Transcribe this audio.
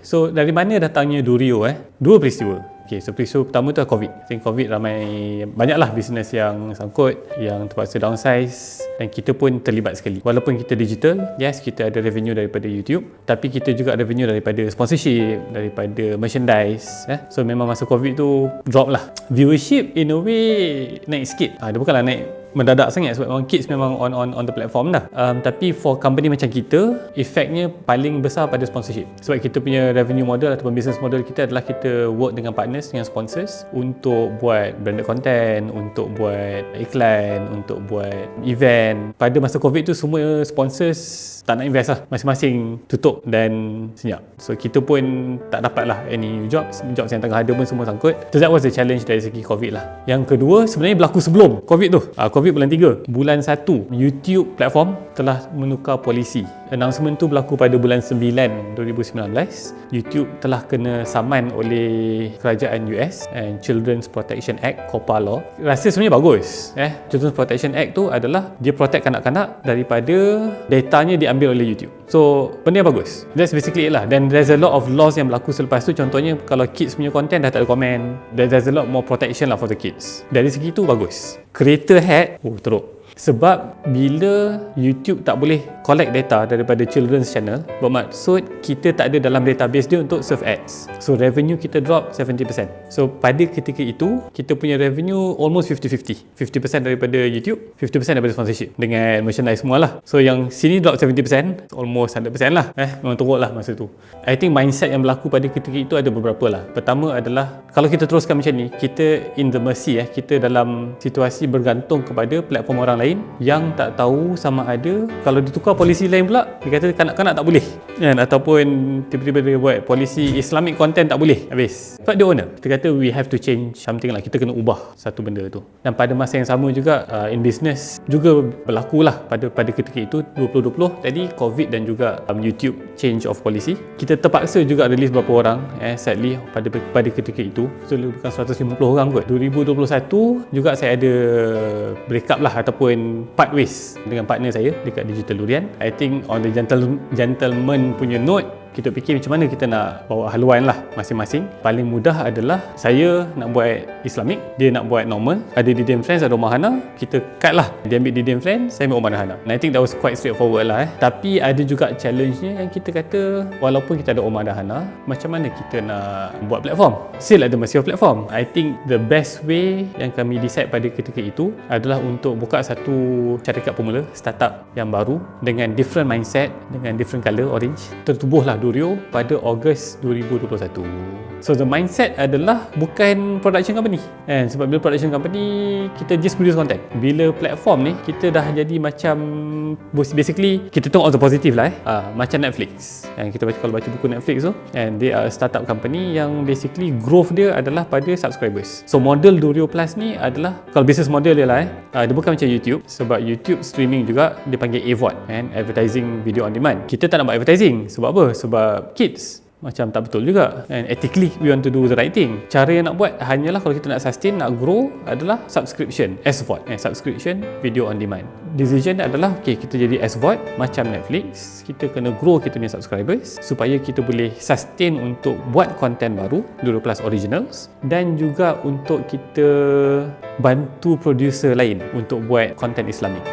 So dari mana datangnya Durio? Dua peristiwa. Okay, so peristiwa pertama tu COVID. I think COVID banyaklah bisnes yang sangkut, yang terpaksa downsize, dan kita pun terlibat sekali. Walaupun kita digital, yes, kita ada revenue daripada YouTube, tapi kita juga ada revenue daripada sponsorship, daripada merchandise. So memang masa COVID tu drop lah. Viewership in a way naik sikit. Dia bukanlah naik mendadak sangat sebab memang kids memang on the platform dah. Tapi for company macam kita, efeknya paling besar pada sponsorship. Sebab kita punya revenue model ataupun business model kita adalah kita work dengan partners, dengan sponsors untuk buat branded content, untuk buat iklan, untuk buat event. Pada masa COVID tu semua sponsors tak nak invest lah, masing-masing tutup dan senyap. So kita pun tak dapat lah any jobs yang tengah ada pun semua sangkut. So that was the challenge dari segi COVID lah. Yang kedua sebenarnya berlaku sebelum COVID tu. COVID bulan 3. Bulan 1 YouTube platform telah menukar polisi. Announcement tu berlaku pada bulan 9 2019. YouTube telah kena saman oleh kerajaan US and Children's Protection Act, COPPA law. Rasa sebenarnya bagus. Children's Protection Act tu adalah dia protect kanak-kanak daripada datanya diambil oleh YouTube. So benda yang bagus. That's basically it lah. Dan there's a lot of laws yang berlaku selepas tu. Contohnya kalau kids punya content dah tak ada komen, there's a lot more protection lah for the kids. Dari segi tu bagus. Creator head teruk. Sebab bila YouTube tak boleh collect data daripada children's channel, bermaksud kita tak ada dalam database dia untuk serve ads. So revenue kita drop 70%. So pada ketika itu kita punya revenue almost 50-50. 50% daripada YouTube, 50% daripada sponsorship dengan merchandise semua lah. So yang sini drop 70%, almost 100% lah. Memang teruk lah masa tu. I think mindset yang berlaku pada ketika itu ada beberapa lah. Pertama adalah kalau kita teruskan macam ni, kita in the mercy, kita dalam situasi bergantung kepada platform orang lain yang tak tahu sama ada kalau ditukar polisi lain pula dia kata kanak-kanak tak boleh ataupun tiba-tiba dia buat polisi Islamic content tak boleh, habis sebab dia owner. Kita kata we have to change something lah, kita kena ubah satu benda tu. Dan pada masa yang sama juga in business juga berlaku lah pada ketika itu 2020 tadi COVID dan juga YouTube change of policy. Kita terpaksa juga release beberapa orang sadly pada ketika itu. So bukan 150 orang kot. 2021 juga saya ada break up lah ataupun part ways dengan partner saya dekat Digital Durian. I think on the gentleman punya note, kita fikir macam mana kita nak bawa haluan lah masing-masing. Paling mudah adalah saya nak buat Islamic, dia nak buat normal. Ada Didian Friends, ada Omar Hana, kita cut lah. Dia ambil Didian Friends, saya ambil Omar Hana. And I think that was quite straightforward lah. Tapi ada juga challenge-nya yang kita kata walaupun kita ada Omar dan Hana, macam mana kita nak buat platform? Still ada masih platform. I think the best way yang kami decide pada ketika itu adalah untuk buka satu syarikat pemula, startup yang baru dengan different mindset, dengan different colour, orange. Tertubuhlah Durio pada Ogos 2021. So the mindset adalah bukan production company. Sebab bila production company kita just produce content. Bila platform ni kita dah jadi macam basically kita tengok the positive lah macam Netflix. Kita kalau baca buku Netflix tu, and they are a startup company yang basically growth dia adalah pada subscribers. So model Durio Plus ni adalah kalau business model dia lah dia bukan macam YouTube. Sebab YouTube streaming juga dia panggil AVOD, advertising video on demand. Kita tak nak buat advertising. Sebab apa? Sebab kids macam tak betul juga. And ethically we want to do the right thing. Cara yang nak buat hanyalah kalau kita nak sustain, nak grow adalah subscription, SVOD, subscription video on demand. Decision adalah kita jadi SVOD macam Netflix. Kita kena grow kita punya subscribers supaya kita boleh sustain untuk buat content baru, Durio Plus Originals, dan juga untuk kita bantu producer lain untuk buat content Islamic.